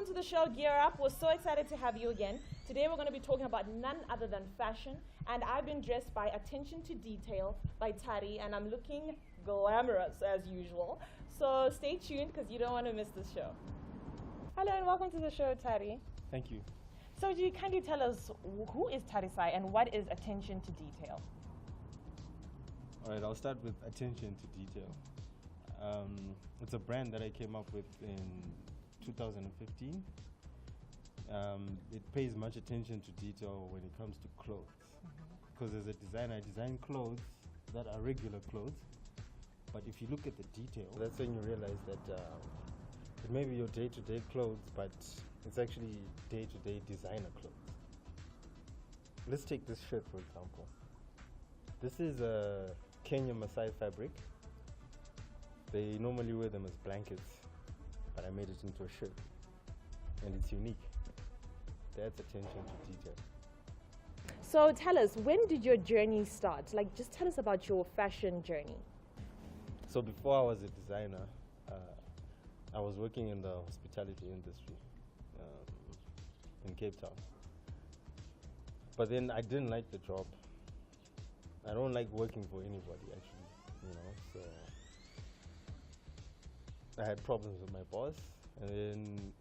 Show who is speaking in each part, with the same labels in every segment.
Speaker 1: welcome to the show Gear Up. We're so excited to have you again. Today we're going to be talking about none other than fashion, and I've been dressed by Attention to Detail by Tari, and I'm looking glamorous as usual. So stay tuned because you don't want to miss this show. Hello and welcome to the show, Tari.
Speaker 2: Thank you.
Speaker 1: So do you kindly tell us who is Tari Sai and what is Attention to Detail?
Speaker 2: All right, I'll start with Attention to Detail. It's a brand that I came up with in 2015. It pays much attention to detail when it comes to clothes. Because as a designer, I design clothes that are regular clothes. But if you look at the detail, that's when you realize that it may be your day-to-day clothes, but it's actually day-to-day designer clothes. Let's take this shirt, for example. This is a Kenya Maasai fabric. They normally wear them as blankets, but I made it into a shirt, and it's unique. That's attention to detail.
Speaker 1: So tell us, when did your journey start? Like, just tell us about your fashion journey.
Speaker 2: So before I was a designer, I was working in the hospitality industry in Cape Town. But then I didn't like the job. I don't like working for anybody, actually, so I had problems with my boss, and then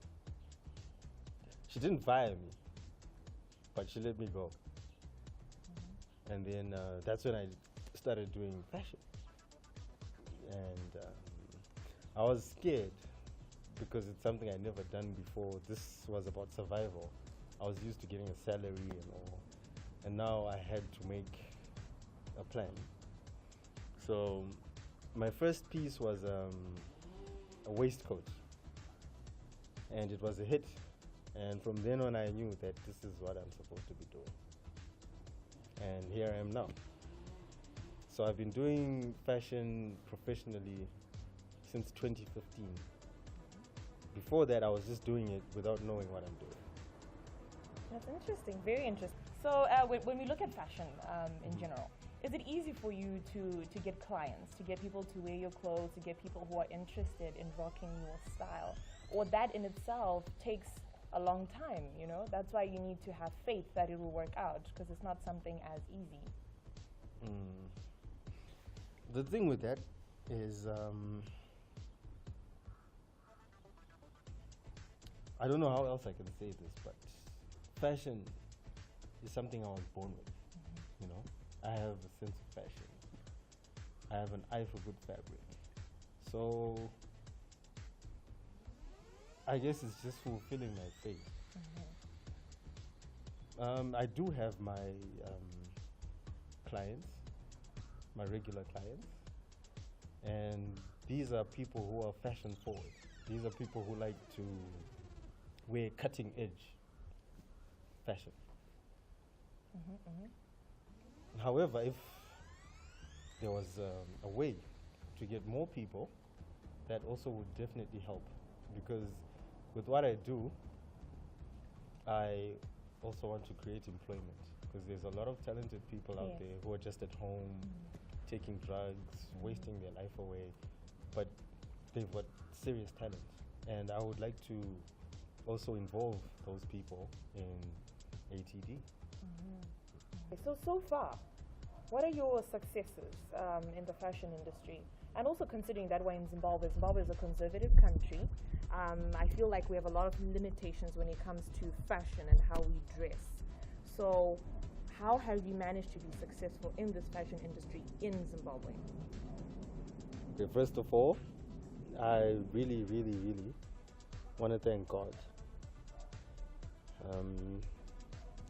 Speaker 2: she didn't fire me, but she let me go. And then that's when I started doing fashion. And I was scared because it's something I never done before. This was about survival. I was used to getting a salary and all, and now I had to make a plan. So my first piece was a waistcoat, and it was a hit. And from then on, I knew that this is what I'm supposed to be doing. And here I am now. So I've been doing fashion professionally since 2015. Before that, I was just doing it without knowing what I'm doing.
Speaker 1: That's interesting, very interesting. So when we look at fashion in general, is it easy for you to get clients, to get people to wear your clothes, to get people who are interested in rocking your style? Or that in itself takes a long time, That's why you need to have faith that it will work out, because it's not something as easy.
Speaker 2: The thing with that is, I don't know how else I can say this, but fashion is something I was born with, I have a sense of fashion. I have an eye for good fabric. So I guess it's just fulfilling my faith. I do have my clients, my regular clients, and these are people who are fashion forward. These are people who like to wear cutting edge fashion. However, if there was a way to get more people, that also would definitely help, because with what I do, I also want to create employment, because there's a lot of talented people out there who are just at home, taking drugs, wasting their life away, but they've got serious talent. And I would like to also involve those people in ATD.
Speaker 1: So far, what are your successes in the fashion industry? And also considering that we're in Zimbabwe. Zimbabwe is a conservative country. I feel like we have a lot of limitations when it comes to fashion and how we dress. So how have you managed to be successful in this fashion industry in Zimbabwe?
Speaker 2: Okay, first of all, I really, really, really want to thank God.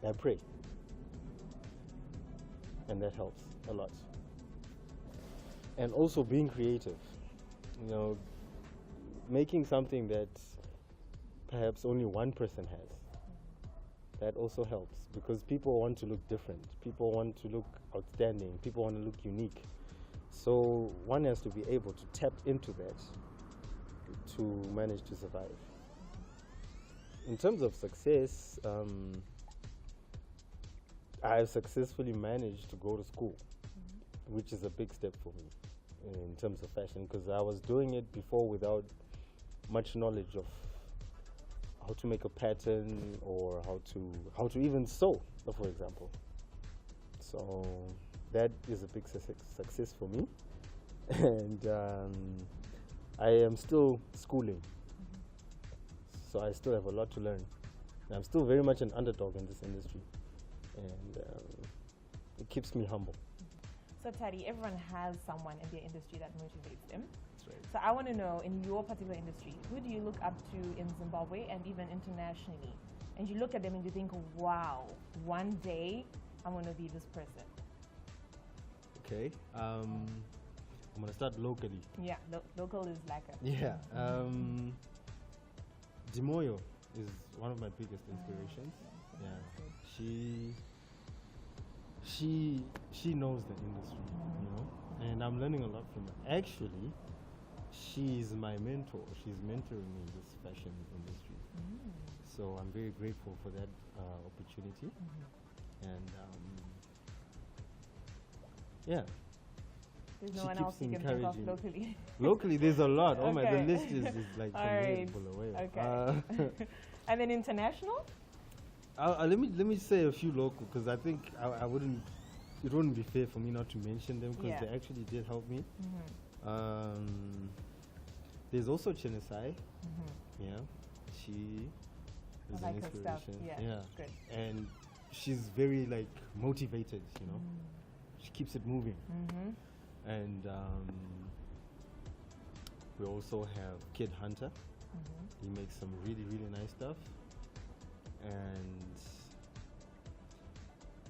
Speaker 2: I pray, and that helps a lot. And also being creative, making something that perhaps only one person has. That also helps, because people want to look different. People want to look outstanding. People want to look unique. So one has to be able to tap into that to manage to survive. In terms of success, I've successfully managed to go to school, which is a big step for me in terms of fashion, because I was doing it before without much knowledge of how to make a pattern or how to even sew, for example. So that is a big success for me, and I am still schooling, so I still have a lot to learn. I'm still very much an underdog in this industry, and it keeps me humble.
Speaker 1: So Tari, everyone has someone in their industry that motivates them.
Speaker 2: That's right.
Speaker 1: So I want to know, in your particular industry, who do you look up to in Zimbabwe and even internationally? And you look at them and you think, wow, one day I'm going to be this person.
Speaker 2: Okay. I'm going to start locally.
Speaker 1: Yeah, local is like a...
Speaker 2: Yeah. Dimoyo is one of my biggest inspirations. Yeah. She knows the industry, you know, and I'm learning a lot from her. Actually, she's my mentor. She's mentoring me in this fashion industry. So I'm very grateful for that opportunity. And yeah.
Speaker 1: There's
Speaker 2: She
Speaker 1: no one
Speaker 2: keeps
Speaker 1: else you can think of
Speaker 2: encouraging.
Speaker 1: locally.
Speaker 2: Locally, there's a lot. Oh my, the
Speaker 1: Okay.
Speaker 2: list is like
Speaker 1: All right.
Speaker 2: unbelievable away.
Speaker 1: Okay. And then international?
Speaker 2: Let me say a few local, because I think it wouldn't be fair for me not to mention them, because
Speaker 1: Yeah.
Speaker 2: they actually did help me. There's also Chenesai. Yeah, she is
Speaker 1: I
Speaker 2: an
Speaker 1: like her stuff.
Speaker 2: inspiration.
Speaker 1: Yeah, good.
Speaker 2: And she's very like motivated. You know, she keeps it moving. And we also have Kid Hunter. He makes some really, really nice stuff. And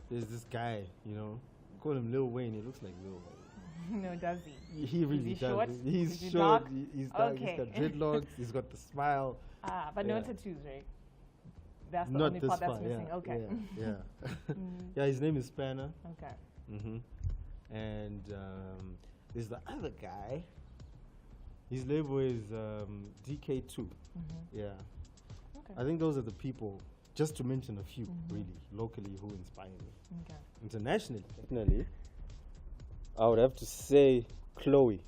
Speaker 2: there's this guy, you know, call him Lil Wayne. He looks like Lil Wayne.
Speaker 1: No, does he?
Speaker 2: He really
Speaker 1: Is he
Speaker 2: does.
Speaker 1: short?
Speaker 2: He's
Speaker 1: Is he
Speaker 2: short.
Speaker 1: dark?
Speaker 2: He's dark.
Speaker 1: Okay.
Speaker 2: He's got dreadlocks. He's got the smile.
Speaker 1: But no
Speaker 2: Yeah.
Speaker 1: tattoos, right? That's the
Speaker 2: Not
Speaker 1: only
Speaker 2: this
Speaker 1: part that's
Speaker 2: far.
Speaker 1: missing.
Speaker 2: Yeah.
Speaker 1: Okay.
Speaker 2: Yeah. Yeah. His name is Spanner.
Speaker 1: Okay.
Speaker 2: And there's the other guy. His label is DK2. Yeah.
Speaker 1: Okay.
Speaker 2: I think those are the people, just to mention a few, really, locally, who inspire me.
Speaker 1: Okay.
Speaker 2: Internationally, definitely, I would have to say Chloe.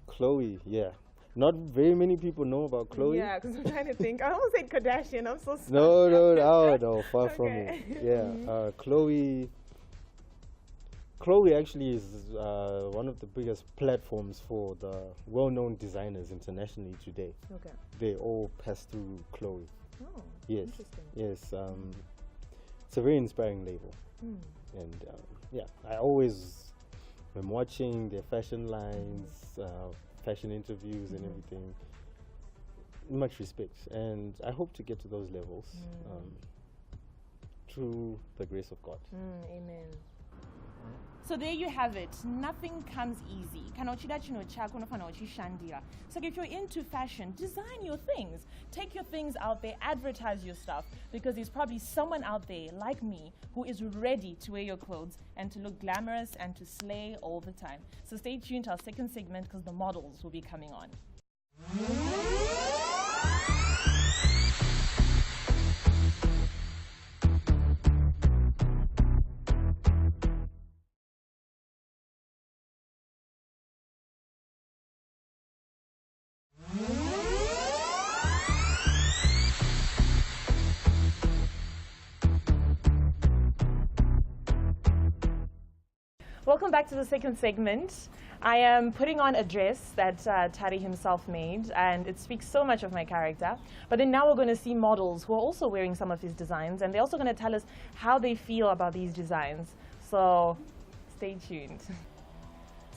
Speaker 2: Chloe, yeah. Not very many people know about Chloe.
Speaker 1: Yeah, because I'm trying to think. I almost said Kardashian. I'm so sorry.
Speaker 2: No, far from
Speaker 1: Okay.
Speaker 2: it. Yeah, Chloe actually is one of the biggest platforms for the well-known designers internationally today.
Speaker 1: Okay.
Speaker 2: They all pass through Chloe.
Speaker 1: Oh,
Speaker 2: Yes,
Speaker 1: interesting.
Speaker 2: yes. It's a very inspiring label, and yeah, I always am watching their fashion lines, fashion interviews, and everything. Much respect, and I hope to get to those levels through the grace of God.
Speaker 1: Amen. So there you have it. Nothing comes easy. So if you're into fashion, design your things. Take your things out there, advertise your stuff, because there's probably someone out there like me who is ready to wear your clothes and to look glamorous and to slay all the time. So stay tuned to our second segment, because the models will be coming on. Welcome back to the second segment. I am putting on a dress that Tari himself made, and it speaks so much of my character. But then now we're going to see models who are also wearing some of his designs, and they're also going to tell us how they feel about these designs. So stay tuned.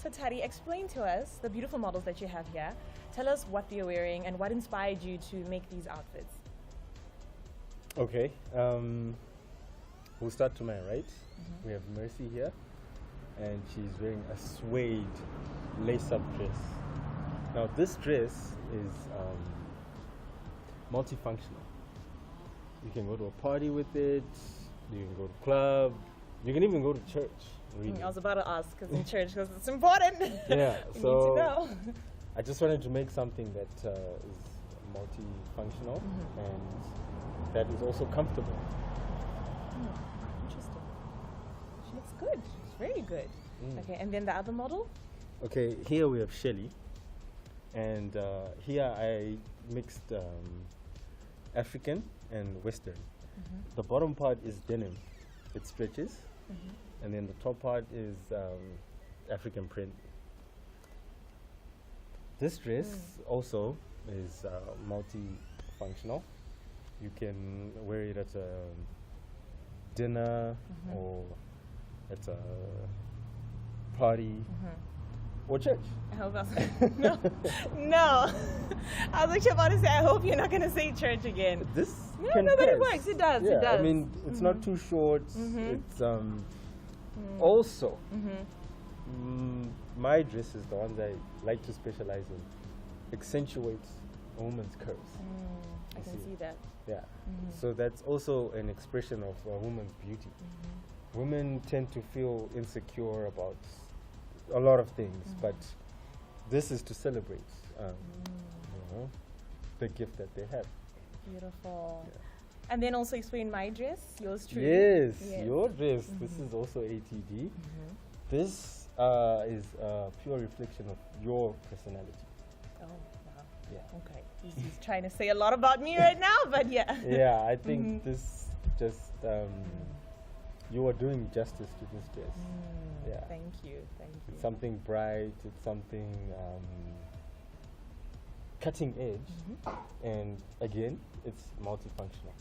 Speaker 1: So Tari, explain to us the beautiful models that you have here. Tell us what they're wearing and what inspired you to make these outfits.
Speaker 2: Okay, we'll start to my right. We have Mercy here, and she's wearing a suede lace-up dress. Now this dress is multifunctional. You can go to a party with it, you can go to club, you can even go to church. Really.
Speaker 1: I was about to ask, because in church, because it's important.
Speaker 2: Yeah,
Speaker 1: We
Speaker 2: so
Speaker 1: need to know.
Speaker 2: I just wanted to make something that is multifunctional and that is also comfortable.
Speaker 1: Interesting. She looks good. She's very good. Okay, and then the other model?
Speaker 2: Okay, here we have Shelly, and here I mixed African and Western. The bottom part is denim. It stretches. And then the top part is African print. This dress also is multi-functional. You can wear it at a dinner or at a party or church.
Speaker 1: I hope that's no, no. I was actually about to say, I hope you're not going to say church again.
Speaker 2: This
Speaker 1: No,
Speaker 2: can
Speaker 1: no, but it
Speaker 2: pass.
Speaker 1: works. It does.
Speaker 2: Yeah,
Speaker 1: It does.
Speaker 2: I mean, it's not too short. It's also my dress is the ones I like to specialize in. Accentuates a woman's curves.
Speaker 1: I can see that.
Speaker 2: Yeah. So that's also an expression of a woman's beauty. Women tend to feel insecure about a lot of things, but this is to celebrate, you know, the gift that they have.
Speaker 1: Beautiful. And then also explain my dress, yours truly.
Speaker 2: Yes, your dress. This is also ATD. This is a pure reflection of your personality.
Speaker 1: Oh, wow.
Speaker 2: Yeah.
Speaker 1: Okay. He's trying to say a lot about me right now, but yeah.
Speaker 2: Yeah, I think this just you are doing justice to this dress. Yeah.
Speaker 1: Thank you. Thank you.
Speaker 2: It's something bright. It's something cutting edge, and again, it's multifunctional.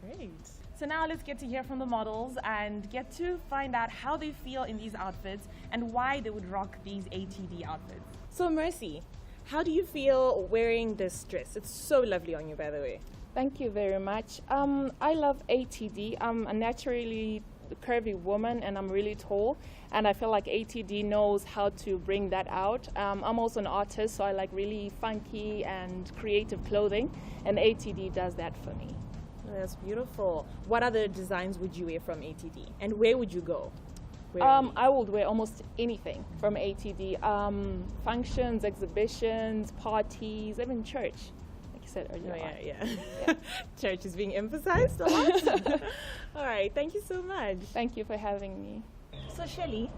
Speaker 1: Great. So now let's get to hear from the models and get to find out how they feel in these outfits and why they would rock these ATD outfits. So Mercy, how do you feel wearing this dress? It's so lovely on you, by the way.
Speaker 3: Thank you very much. I love ATD. I'm a naturally curvy woman and I'm really tall, and I feel like ATD knows how to bring that out. I'm also an artist, so I like really funky and creative clothing, and ATD does that for me.
Speaker 1: That's beautiful. What other designs would you wear from ATD, and where would you go?
Speaker 3: I would wear almost anything from ATD. Functions, exhibitions, parties, even church, like you said earlier.
Speaker 1: Oh, yeah. Church is being emphasized a lot. All right, thank you so much.
Speaker 3: Thank you for having me.
Speaker 1: So Shelly,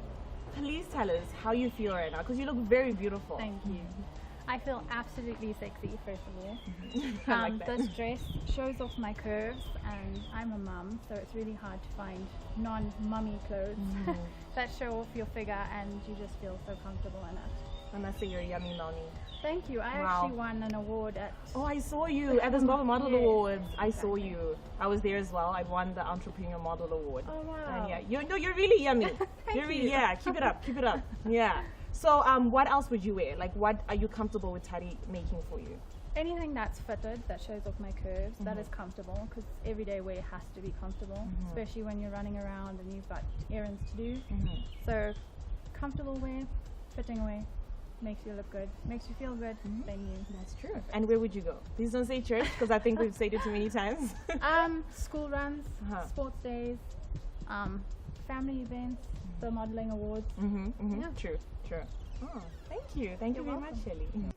Speaker 1: please tell us how you feel right now, because you look very beautiful.
Speaker 4: Thank you. I feel absolutely sexy, first of all.
Speaker 1: I like that.
Speaker 4: This dress shows off my curves, and I'm a mum, so it's really hard to find non-mummy clothes that show off your figure, and you just feel so comfortable in it.
Speaker 1: I must say you're a yummy mommy.
Speaker 4: Thank you. I
Speaker 1: Wow.
Speaker 4: actually won an award at...
Speaker 1: Oh, I saw you at the Model
Speaker 4: Yeah,
Speaker 1: Awards. I saw
Speaker 4: exactly.
Speaker 1: you. I was there as well. I won the Entrepreneur Model Award.
Speaker 4: Oh, wow.
Speaker 1: And yeah, you're really yummy. You're really,
Speaker 4: you.
Speaker 1: yeah, keep it up, keep it up. Yeah. So, what else would you wear? Like, what are you comfortable with Tari making for you?
Speaker 4: Anything that's fitted, that shows off my curves, that is comfortable, because everyday wear has to be comfortable, especially when you're running around and you've got errands to do. So, comfortable wear, fitting wear, makes you look good, makes you feel good, then you.
Speaker 1: That's true. And where would you go? Please don't say church, because I think we've said it too many times.
Speaker 4: School runs, sports days, family events, the modeling awards. Yeah.
Speaker 1: True, true. Oh, thank you. Thank you
Speaker 4: You're
Speaker 1: very much,
Speaker 4: welcome.
Speaker 1: Shelly.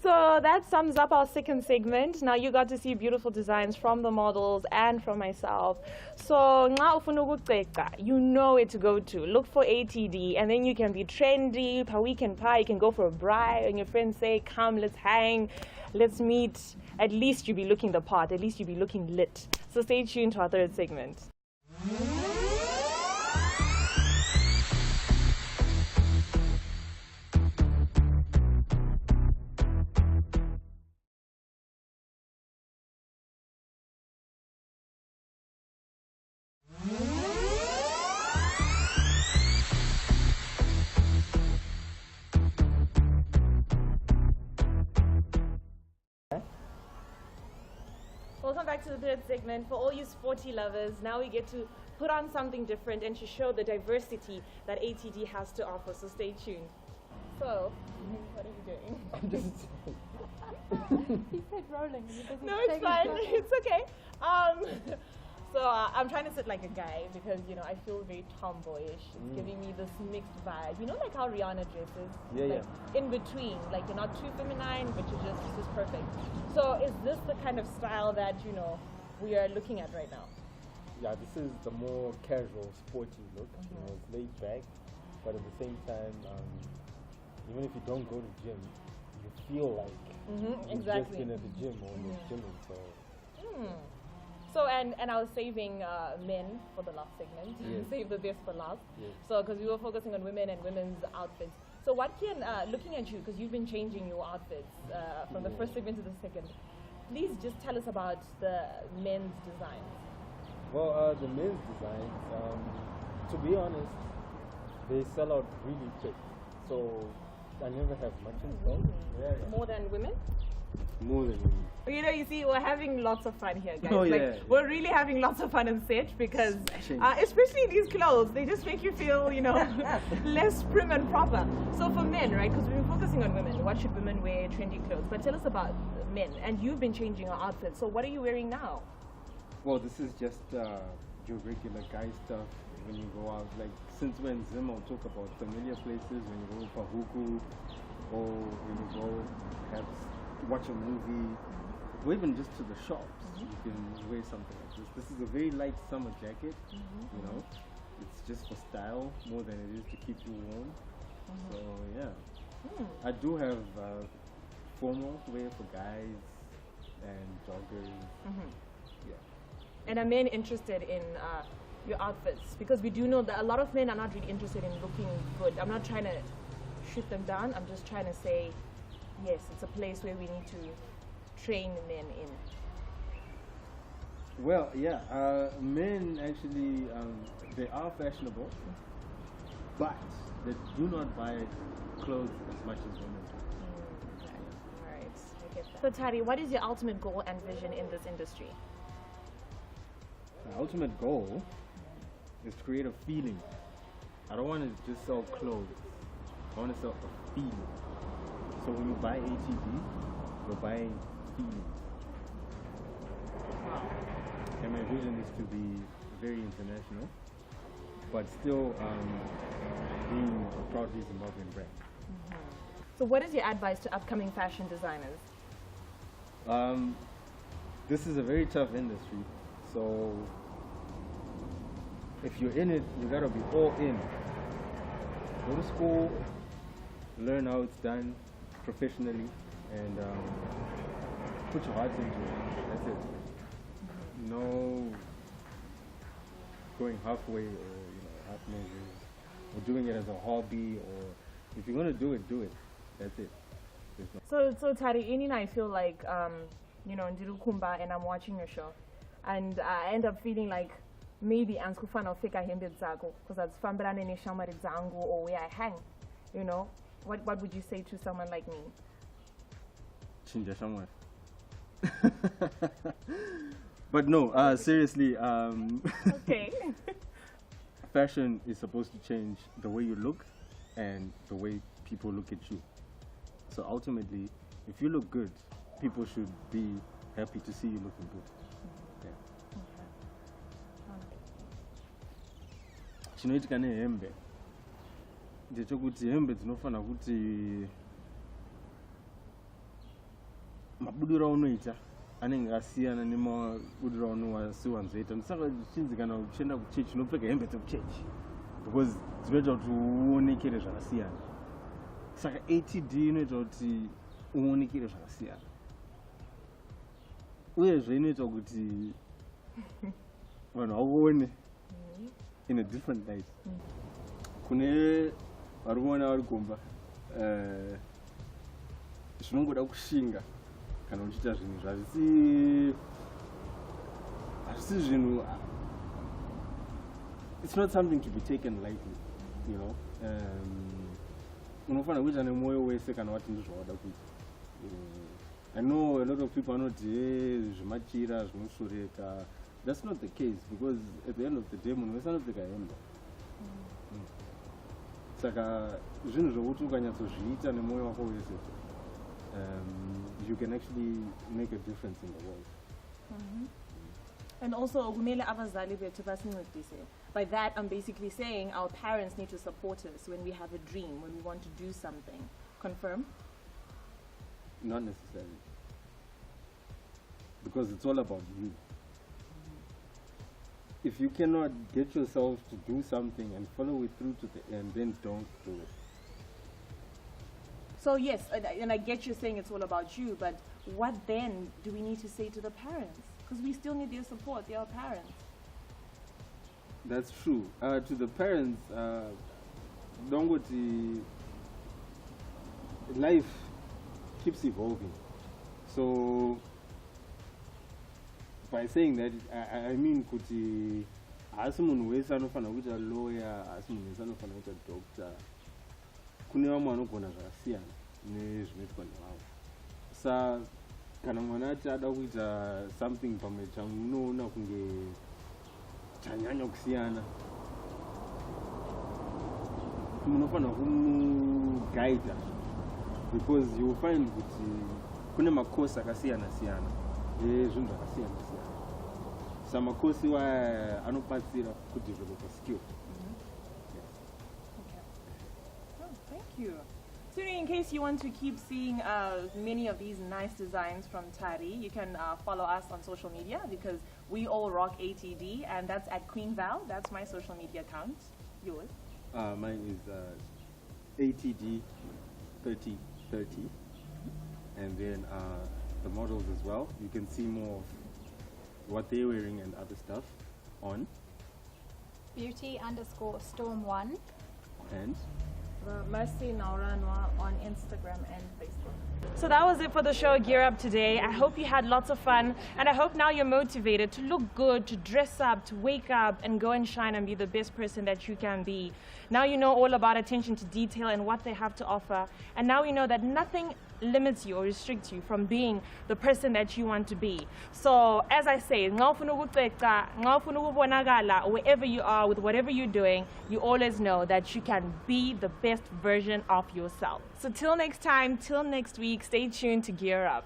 Speaker 3: So that sums up our second segment. Now you got to see beautiful designs from the models and from myself. So you know where to go to. Look for ATD, and then you can be trendy. Per weekend pie, you can go for a bride, and your friends say, "Come, let's hang, let's meet." At least you be looking the part. At least you be looking lit. So stay tuned to our third segment. Welcome back to the third segment. For all you sporty lovers, now we get to put on something different and to show the diversity that ATD has to offer, so stay tuned. So, what are you doing?
Speaker 2: I'm just.
Speaker 4: He said rolling.
Speaker 3: No, it's fine. It's okay. So I'm trying to sit like a guy because, you know, I feel very tomboyish. It's giving me this mixed vibe. You know, like how Rihanna dresses?
Speaker 2: Yeah,
Speaker 3: like in between. Like you're not too feminine, but you're just perfect. So is this the kind of style that, you know, we are looking at right now?
Speaker 2: Yeah, this is the more casual, sporty look. You know, it's laid back, but at the same time, even if you don't go to gym, you feel like you've just been at the gym or you're gymming. So.
Speaker 3: So, and I was saving men for the last segment.
Speaker 2: Yes.
Speaker 3: Save the best for last.
Speaker 2: Yes.
Speaker 3: So, because we were focusing on women and women's outfits. So, what can, looking at you, because you've been changing your outfits from the first segment to the second, please just tell us about the men's designs.
Speaker 2: Well, the men's designs, to be honest, they sell out really quick. So I never have much in stock. Yeah.
Speaker 3: More than women?
Speaker 2: More than women.
Speaker 3: You know, you see, we're having lots of fun here, guys.
Speaker 2: Oh,
Speaker 3: like,
Speaker 2: yeah.
Speaker 3: We're really having lots of fun on set because, especially these clothes, they just make you feel, you know, less prim and proper. So for men, right, because we've been focusing on women, what should women wear, trendy clothes? But tell us about men, and you've been changing your outfits. So what are you wearing now?
Speaker 2: Well, this is just your regular guy stuff when you go out. Like, since when Zim will talk about familiar places, when you go for Huku, or when you go watch a movie, or even just to the shops, you can wear something like this. This is a very light summer jacket, you know. It's just for style more than it is to keep you warm. So yeah, I do have formal wear for guys and joggers. Yeah.
Speaker 3: And are men interested in your outfits? Because we do know that a lot of men are not really interested in looking good. I'm not trying to shoot them down. I'm just trying to say, yes, it's a place where we need to train men in.
Speaker 2: Well, yeah, men actually, they are fashionable, but they do not buy clothes as much as women do.
Speaker 3: Okay. All right, I get that. So Tari, what is your ultimate goal and vision in this industry?
Speaker 2: My ultimate goal is to create a feeling. I don't want to just sell clothes. I want to sell a feeling. So when you buy ATD, you're buying feelings. And my vision is to be very international, but still being a proudly Zimbabwean brand.
Speaker 3: So what is your advice to upcoming fashion designers?
Speaker 2: This is a very tough industry, so if you're in it, you gotta be all in. Go to school, learn how it's done professionally, and put your heart into it. That's it. No going halfway or half measures, or doing it as a hobby, or if you're gonna do it. That's it.
Speaker 3: So Tari, I feel like Ndiru Kumba and I'm watching your show, and I end up feeling like maybe I'm skufana fika hembe zago because that's fambrane ne shamari zangu or where I hang. You know, what would you say to someone like me?
Speaker 2: Chinja shamar. But no, seriously,
Speaker 3: okay.
Speaker 2: Fashion is supposed to change the way you look and the way people look at you. So ultimately, if you look good, people should be happy to see you looking good. Chinoitika nehembe ndechokuti hembe dzinofana kuti mabudiro unoita anenge asiyana nemabudiro anowasiwanzoita saka chinzi kana uchienda kuchechi unopfeka hembe dzekuchechi because dzinoita kuti uonekere zvakasiyana saka ATD inoita kuti uonekere zvakasiyana uyezve inoita kuti vanhu vakuone in a different light kune vari kuona vari gomba zvinongoda kushinga kana uchiita zvinhu zvavisi zvinhu it's not something to be taken lightly, you know. Unofanira kuita nemwoyo wese kana wati ndizvawada kuita. I know a lot of people anoti zvimachira zvinoshoreka. That's not the case because at the end of the day munhu wese anopfeka hembe. Saka zvinhu zvokuti ukanyatsozviita nemwoyo wako wese you can actually make a difference in the world.
Speaker 1: And also, kumele abazali bethu basincedise. By that, I'm basically saying our parents need to support us when we have a dream, when we want to do something. Confirm?
Speaker 2: Not necessarily. Because it's all about you. If you cannot get yourself to do something and follow it through to the end, then don't do it.
Speaker 1: So yes, and I get you saying it's all about you, but what then do we need to say to the parents? Because we still need their support, they are parents.
Speaker 2: That's true. To the parents, don't go to life keeps evolving. So by saying that, I mean, kuti asimunhu wese anofana kuita lawyer, asimunhu wese anofana kuita doctor. Kune vamwe vanogona zvakasiyana nezvinoitwa nevavo. Sa kana mwana ati ada kuita something pamwe chamunoona kunge chanyanya kusiyana, munofanira kumuguida because you will find kuti kune makosi akasiyana siyana ezvinhu zvakasiyana siyana. Sa makosi waya anobatsira kudevelop skill.
Speaker 1: You. So in case you want to keep seeing many of these nice designs from Tari, you can follow us on social media because we all rock ATD, and that's at Queen Val. That's my social media account. Yours?
Speaker 2: Mine is ATD 3030, and then the models as well. You can see more of what they're wearing and other stuff on
Speaker 4: beauty_storm1
Speaker 2: and
Speaker 1: Mercy Nauranwa on Instagram and Facebook. So that was it for the show Gear Up today. I hope you had lots of fun, and I hope now you're motivated to look good, to dress up, to wake up and go and shine and be the best person that you can be. Now you know all about attention to detail and what they have to offer, and now you know that nothing limits you or restricts you from being the person that you want to be. So as I say, wherever you are, with whatever you're doing, you always know that you can be the best version of yourself. So till next time, till next week, stay tuned to Gear Up.